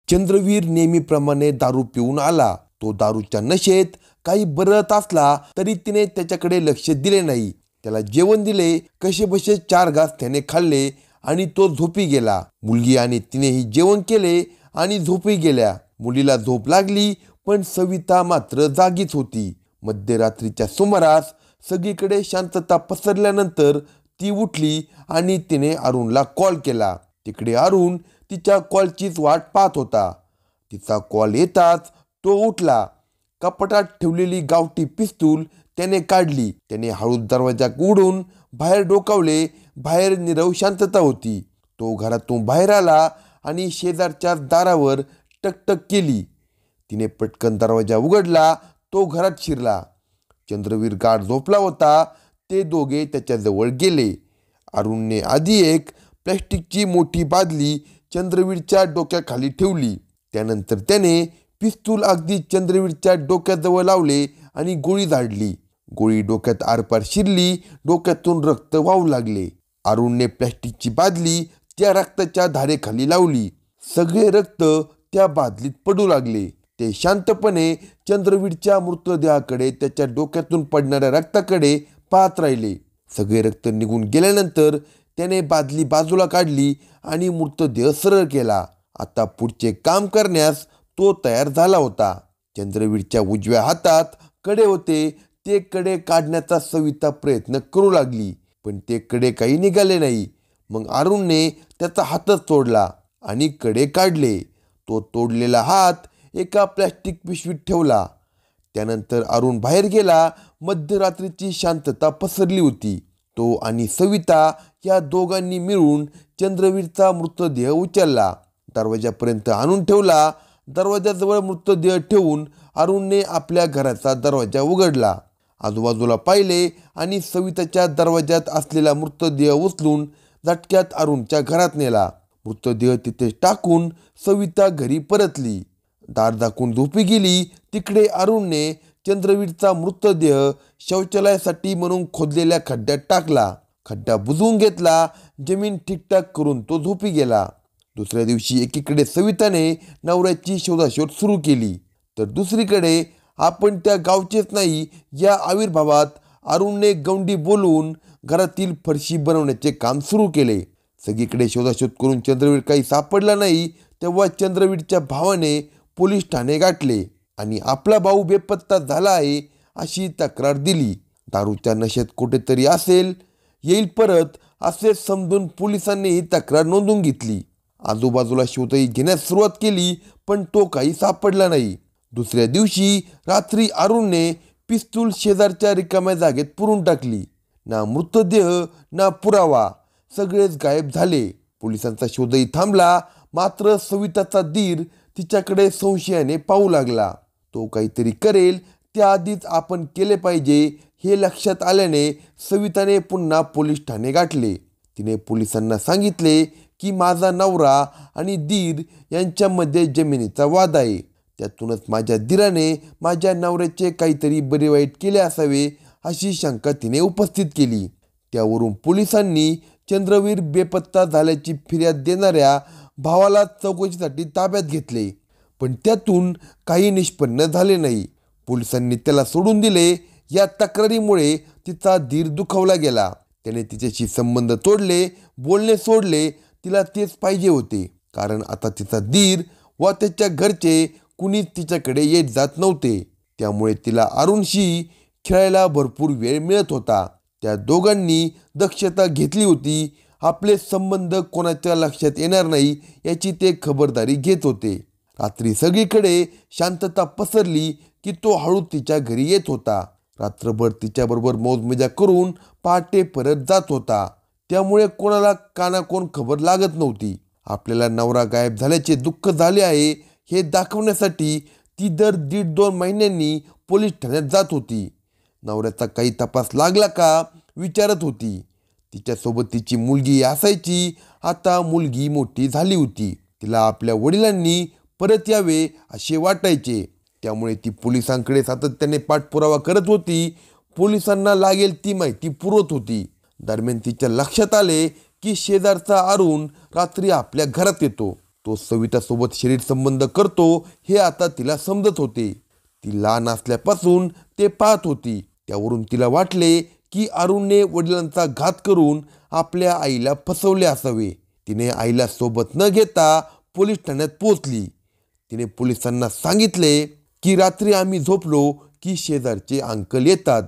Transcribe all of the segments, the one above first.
चंद्रवीर नेहमीप्रमाणे दारू पिऊन आला. तो दारूच्या नशेत काही बरळत असला तरी तिने त्याच्याकडे लक्ष दिले नाही. त्याला जेवण दिले. कसेबसे 4 घास त्याने खाल्ले आणि तो झोपी गेला. मुलगी आणि तिनेही जेवण केले आणि झोपी गेल्या. मुलीला झोप लागली, पण सविता मात्र जागीच होती. मध्यरात्रीच्या सुमारास सगळीकडे शांतता पसरल्यानंतर ती उठली आणि तिने अरुणला कॉल केला. तिकडे अरुण तिच्या कॉलचीच वाट पाहत होता. तिचा कॉल येताच तो उठला. कपाटात ठेवलेली गावठी पिस्तूल त्याने काढली. त्याने हळूच दरवाजा उघडून बाहेर डोकावले. बाहेर नीरव शांतता होती. तो घरातून बाहेर आला आणि शेजारच्या दारावर टकटक केली. तिने पटकन दरवाजा उघडला. तो घरात शिरला. चंद्रवीर गाढ झोपला होता. ते दोघे त्याच्याजवळ गेले. अरुणने आधी एक प्लॅस्टिकची मोठी बादली चंद्रवीरच्या डोक्याखाली ठेवली. त्यानंतर त्याने पिस्तूल अगदी चंद्रवीरच्या डोक्याजवळ लावले आणि गोळी झाडली. गोळी डोक्यात आरपार शिरली. डोक्यातून रक्त वाहू लागले. अरुणने प्लॅस्टिकची बादली त्या रक्ताच्या धारेखाली लावली. सगळे रक्त त्या बादलीत पडू लागले. ते शांतपणे चंद्रवीरच्या मृतदेहाकडे, त्याच्या डोक्यातून पडणाऱ्या रक्ताकडे पाहत राहिले. सगळे रक्त निघून गेल्यानंतर त्याने बादली बाजूला काढली आणि मृतदेह सरळ केला. आता पुढचे काम करण्यास तो तयार झाला होता. चंद्रवीरच्या उजव्या हातात कडे होते. ते कडे काढण्याचा सविता प्रयत्न करू लागली, पण ते कडे काही निघाले नाही. मग अरुणने त्याचा हातच तोडला आणि कडे काढले. तो तोडलेला हात एका प्लॅस्टिक पिशवीत ठेवला. त्यानंतर अरुण बाहेर गेला. मध्यरात्रीची शांतता पसरली होती. तो आणि सविता या दोघांनी मिळून चंद्रवीरचा मृतदेह उचलला. दरवाजापर्यंत आणून ठेवला. दरवाजाजवळ मृतदेह ठेवून अरुणने आपल्या घराचा दरवाजा उघडला. आजूबाजूला पाहिले आणि सविताच्या दरवाजात असलेला मृतदेह उचलून झटक्यात अरुणच्या घरात नेला. मृतदेह तिथे टाकून सविता घरी परतली. दार झाकून झोपी गेली. तिकडे अरुणने चंद्रवीरचा मृतदेह शौचालयासाठी म्हणून खोदलेल्या खड्ड्यात टाकला. खड्डा बुजवून घेतला. जमीन ठीकठाक करून तो झोपी गेला. दुसऱ्या दिवशी एकीकडे सविताने नवऱ्याची शोधाशोध सुरू केली, तर दुसरीकडे आपण त्या गावचेच नाही या आविर्भावात अरुणने गौंडी बोलवून घरातील फरशी बनवण्याचे काम सुरू केले. सगळीकडे शोधाशोध करून चंद्रवीर काही सापडला नाही. तेव्हा चंद्रवीरच्या भावाने पोलीस ठाणे गाठले आणि आपला भाऊ बेपत्ता झाला आहे अशी तक्रार दिली. दारूच्या नशेत कुठेतरी असेल, येईल परत असे समजून पोलिसांनी ही तक्रार नोंदवून घेतली. आजूबाजूला शोधही घेण्यास सुरुवात केली, पण तो काही सापडला नाही. दुसऱ्या दिवशी रात्री अरुणने पिस्तूल शेजारच्या रिकाम्या जागेत पुरून टाकली. ना मृतदेह ना पुरावा, सगळेच गायब झाले. पोलिसांचा शोधही थांबला. मात्र सविताचा दीर तिच्याकडे संशयाने पाहू लागला. तो काहीतरी करेल, त्याआधीच आपण केले पाहिजे हे लक्षात आल्याने सविताने पुन्हा पोलीस ठाणे गाठले. तिने पोलिसांना सांगितले की माझा नवरा आणि दीर यांच्यामध्ये जमिनीचा वाद आहे. त्यातूनच माझ्या दीराने माझ्या नवऱ्याचे काहीतरी बरे वाईट केले असावे अशी शंका तिने उपस्थित केली. त्यावरून पोलिसांनी चंद्रवीर बेपत्ता झाल्याची फिर्याद देणाऱ्या भावाला चौकशीसाठी ताब्यात घेतले, पण त्यातून काही निष्पन्न झाले नाही. पोलिसांनी त्याला सोडून दिले. या तक्रारीमुळे तिचा धीर दुखावला गेला. त्याने तिच्याशी संबंध तोडले, बोलणे सोडले. तिला तेच पाहिजे होते, कारण आता तिचा धीर व त्याच्या घरचे कुणीच तिच्याकडे येत जात नव्हते. त्यामुळे तिला अरुणशी खेळायला भरपूर वेळ मिळत होता. त्या दोघांनी दक्षता घेतली होती. आपले संबंध कोणाच्या लक्षात येणार नाही याची ते खबरदारी घेत होते. रात्री सगळीकडे शांतता पसरली की तो हळू तिच्या घरी येत होता. रात्रभर तिच्याबरोबर मौजमजा करून पहाटे परत जात होता. त्यामुळे कोणाला कानाकोण खबर लागत नव्हती. आपल्याला नवरा गायब झाल्याचे दुःख झाले आहे हे दाखवण्यासाठी ती दर 1.5-2 महिन्यांनी पोलीस ठाण्यात जात होती. नवऱ्याचा काही तपास लागला का विचारत होती. तिच्यासोबत तिची मुलगी असायची. आता मुलगी मोठी झाली होती. तिला आपल्या वडिलांनी परत यावे असे वाटायचे. त्यामुळे ती पोलिसांकडे सातत्याने पाठपुरावा करत होती. पोलिसांना लागेल ती माहिती पुरवत होती. दरम्यान तिच्या लक्षात आले की शेजारचा अरुण रात्री आपल्या घरात येतो. तो सवितासोबत शरीर संबंध करतो हे आता तिला समजत होते. ती लहान असल्यापासून ते पाहत होती. त्यावरून तिला वाटले की अरुणने वडिलांचा घात करून आपल्या आईला फसवले असावे. तिने आईला सोबत न घेता पोलीस ठाण्यात पोहोचली. तिने पोलिसांना सांगितले की रात्री आम्ही झोपलो की शेजारचे अंकल येतात.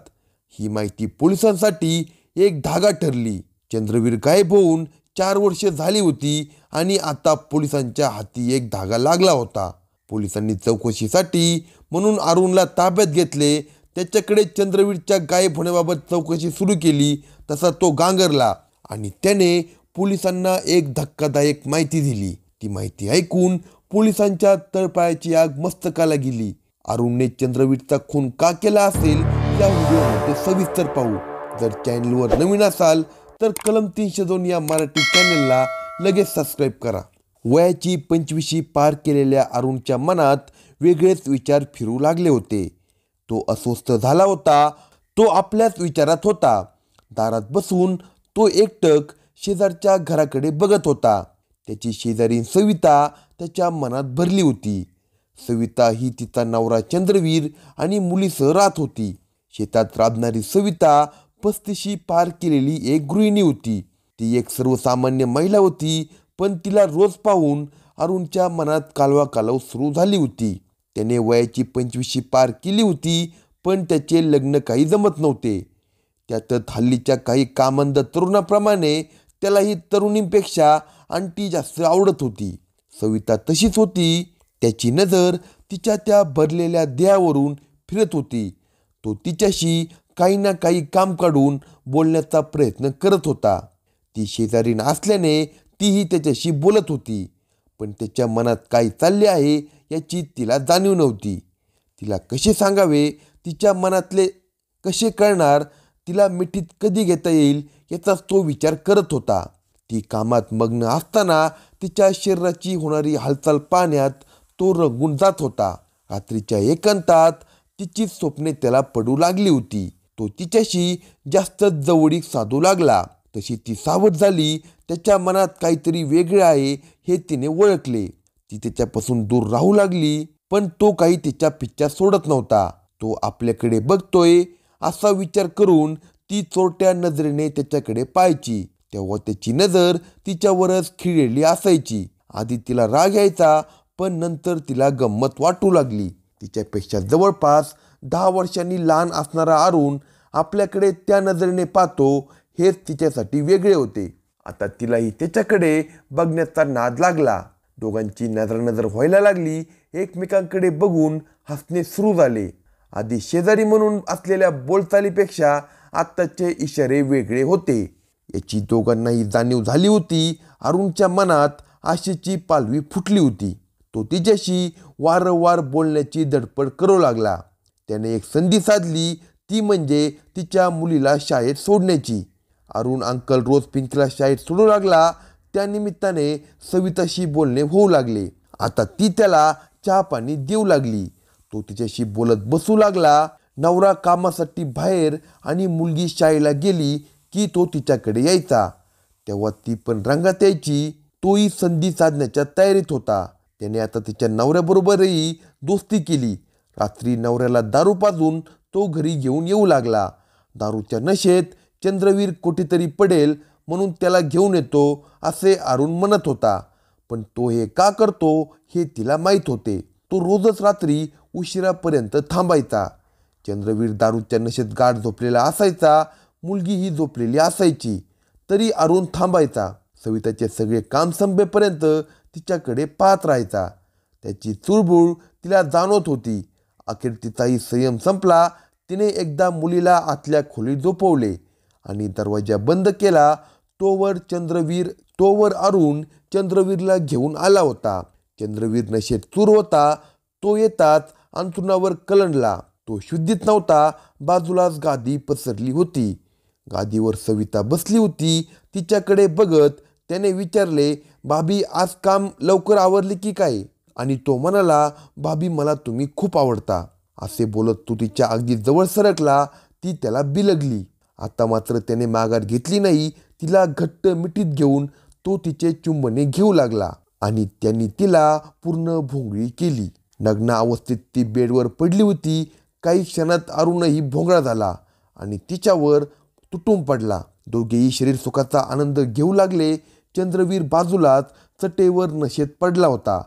ही माहिती पोलिसांसाठी एक धागा ठरली. चंद्रवीर गायब होऊन 4 वर्ष झाली होती आणि आता पोलिसांच्या हाती एक धागा लागला होता. पोलिसांनी चौकशीसाठी म्हणून अरुणला ताब्यात घेतले. त्याच्याकडे चंद्रवीरच्या गायब होण्याबाबत चौकशी सुरू केली तसा तो गांगरला आणि त्याने पोलिसांना एक धक्कादायक माहिती दिली. ती माहिती ऐकून पोलिसांच्या तळपायाची आग मस्तकाला गेली. अरुणने चंद्रवीरचा खून का केला असेल या व्हिडिओमध्ये सविस्तर पाहू. जर चॅनलवर नवीन असाल तर कलम 302 या मराठी चॅनलला लगेच सबस्क्राईब करा. वयाची 25 पार केलेल्या अरुणच्या मनात वेगळेच विचार फिरू लागले होते. तो अस्वस्थ झाला होता. तो आपल्याच विचारात होता. दारात बसून तो एकटक शेजारच्या घराकडे बघत होता. त्याची शेजारी सविता त्याच्या मनात भरली होती. सविता ही तिचा नवरा चंद्रवीर आणि मुलीसह राहत होती. शेतात राबणारी सविता 35 पार केलेली एक गृहिणी होती. ती एक सर्वसामान्य महिला होती, पण तिला रोज पाहून अरुणच्या मनात कालवाकालव सुरू झाली होती. त्याने वयाची 25 पार केली होती, पण त्याचे लग्न काही जमत नव्हते. त्यातच हल्लीच्या काही कामंद तरुणाप्रमाणे त्यालाही तरुणींपेक्षा आंटी जास्त आवडत होती. सविता तशीच होती. त्याची नजर तिच्या त्या भरलेल्या देहावरून फिरत होती. तो तिच्याशी काही ना काही काम काढून बोलण्याचा प्रयत्न करत होता. ती शेजारीण असल्याने तीही त्याच्याशी बोलत होती, पण त्याच्या मनात काय चालले आहे याची तिला जाणीव नव्हती. तिला कसे सांगावे, तिच्या मनातले कसे कळणार, तिला मिठीत कधी घेता येईल याचाच तो विचार करत होता. ती कामात मग्न असताना तिच्या शरीराची होणारी हालचाल पाहण्यात तो रंगून जात होता. रात्रीच्या एकांतात तिची स्वप्ने त्याला पडू लागली होती. तो तिच्याशी जास्त जवळीक साधू लागला. तशी ती सावध झाली. त्याच्या मनात काहीतरी वेगळे आहे हे तिने ओळखले. ती त्याच्यापासून दूर राहू लागली, पण तो काही तिच्या पिच्छा सोडत नव्हता. तो आपल्याकडे बघतोय असा विचार करून ती चोरट्या नजरेने त्याच्याकडे पाहायची. तेव्हा त्याची नजर तिच्यावरच खिळलेली असायची. आधी तिला राग यायचा, पण नंतर तिला गंमत वाटू लागली. तिच्यापेक्षा जवळपास 10 वर्षांनी लहान असणारा अरुण आपल्याकडे त्या नजरेने पाहतो हेच तिच्यासाठी वेगळे होते. आता तिलाही त्याच्याकडे बघण्याचा नाद लागला. दोघांची नजरानजर व्हायला लागली. एकमेकांकडे बघून हसणे सुरू झाले. आधी शेजारी म्हणून असलेल्या बोलचालीपेक्षा आत्ताचे इशारे वेगळे होते. याची दोघांनाही जाणीव झाली होती. अरुणच्या मनात आशेची पालवी फुटली होती. तो तिच्याशी वारंवार बोलण्याची धडपड करू लागला. त्याने एक संधी साधली, ती म्हणजे तिच्या मुलीला शाळेत सोडण्याची. अरुण अंकल रोज पिंकीला शाळेत सोडू लागला. त्या निमित्ताने सविताशी बोलणे होऊ लागले. आता ती त्याला चहा पाणी देऊ लागली. तो तिच्याशी बोलत बसू लागला. नवरा कामासाठी बाहेर आणि मुलगी शाळेला गेली की तो तिच्याकडे यायचा. तेव्हा ती पण रंगात यायची. तोही संधी साधण्याच्या तयारीत होता. त्याने आता तिच्या नवऱ्याबरोबरही दोस्ती केली. रात्री नवऱ्याला दारू पाजून तो घरी घेऊन येऊ लागला. दारूच्या नशेत चंद्रवीर कुठेतरी पडेल म्हणून त्याला घेऊन येतो असे अरुण म्हणत होता. पण तो हे का करतो हे तिला माहीत होते. तो रोजच रात्री उशिरापर्यंत थांबायचा. चंद्रवीर दारूच्या नशेत गाढ झोपलेला असायचा. मुलगीही झोपलेली असायची, तरी अरुण थांबायचा. सविताचे सगळे काम संपेपर्यंत तिच्याकडे पाहत राहायचा. त्याची चुळबुळ तिला जाणवत होती. अखेर तिचाही संयम संपला. तिने एकदा मुलीला आतल्या खोलीत झोपवले आणि दरवाजा बंद केला. तोवर अरुण चंद्रवीरला घेऊन आला होता. चंद्रवीर नशेत चूर होता. तो येताच अंथरुणावर कलंडला. तो शुद्धीत नव्हता. बाजूलाच गादी पसरली होती. गादीवर सविता बसली होती. तिच्याकडे बघत त्याने विचारले, भाभी आज काम लवकर आवरले की काय? आणि तो म्हणाला, भाभी मला तुम्ही खूप आवडता. असे बोलत तो तिच्या अगदी जवळ सरकला. ती त्याला बिलगली. आता मात्र त्याने माघार घेतली नाही. तिला घट्ट मिठीत घेऊन तो तिचे चुंबने घेऊ लागला. आणि त्यांनी तिला पूर्ण भोंगळी केली. नग्न अवस्थेत ती बेडवर पडली होती. काही क्षणात अरुणही भोंगळा झाला आणि तिच्यावर तुटून पडला. दोघेही शरीर सुखाचा आनंद घेऊ लागले. चंद्रवीर बाजूलाच चटेवर नशेत पडला होता,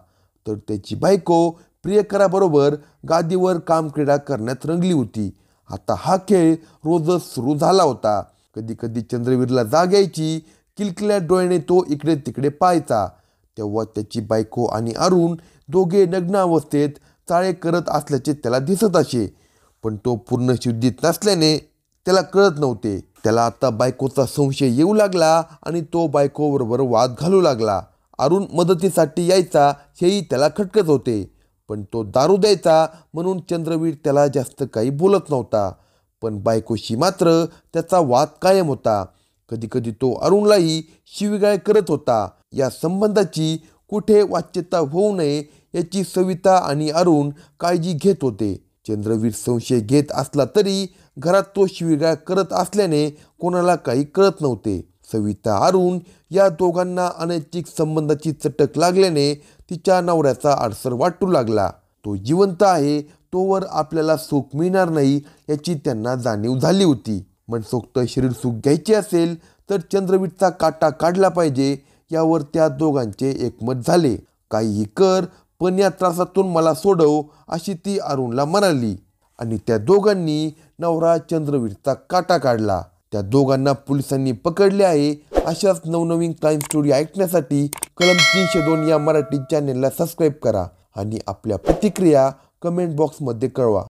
तर त्याची बायको प्रियकराबरोबर गादीवर कामक्रीडा करण्यात रंगली होती. आता हा खेळ रोजच सुरू झाला होता. कधी कधी चंद्रवीरला जाग यायची. किलकिल्या डोळ्याने तो इकडे तिकडे पाहायचा. तेव्हा त्याची बायको आणि अरुण दोघे नग्न अवस्थेत चाळे करत असल्याचे त्याला दिसत असे, पण तो पूर्ण शुद्धीत नसल्याने त्याला कळत नव्हते. त्याला आता बायकोचा संशय येऊ लागला आणि तो बायकोबरोबर वाद घालू लागला. अरुण मदतीसाठी यायचा हेही त्याला खटकत होते, पण तो दारू द्यायचा म्हणून चंद्रवीर त्याला जास्त काही बोलत नव्हता. पण बायकोशी मात्र त्याचा वाद कायम होता. कधी कधी तो अरुणलाही शिवीगाळ करत होता. या संबंधाची कुठे वाच्यता होऊ नये याची सविता आणि अरुण काळजी घेत होते. चंद्रवीर संशय घेत असला तरी घरात तो शिवीगाळ करत असल्याने कोणाला काही कळत नव्हते. सविता अरुण या दोघांना अनैतिक संबंधाची चटक लागल्याने तिच्या नवऱ्याचा अडसर वाटू लागला. तो जिवंत आहे तोवर आपल्याला सुख मिळणार नाही याची त्यांना जाणीव झाली होती. मनसोक्त शरीर सुख घ्यायचे असेल तर चंद्रवीरचा काटा काढला पाहिजे यावर त्या दोघांचे एकमत झाले. काहीही कर पण या त्रासातून मला सोडव अशी ती अरुणला म्हणाली आणि त्या दोघांनी नवरा चंद्रवीरचा काटा काढला. त्या दोघांना पोलिसांनी पकडले आहे. अशाच नवनवीन क्राईम स्टोरी ऐकण्यासाठी कलम 302 या मराठी चॅनेलला सबस्क्राईब करा आणि आपल्या प्रतिक्रिया कमेंट बॉक्समध्ये कळवा.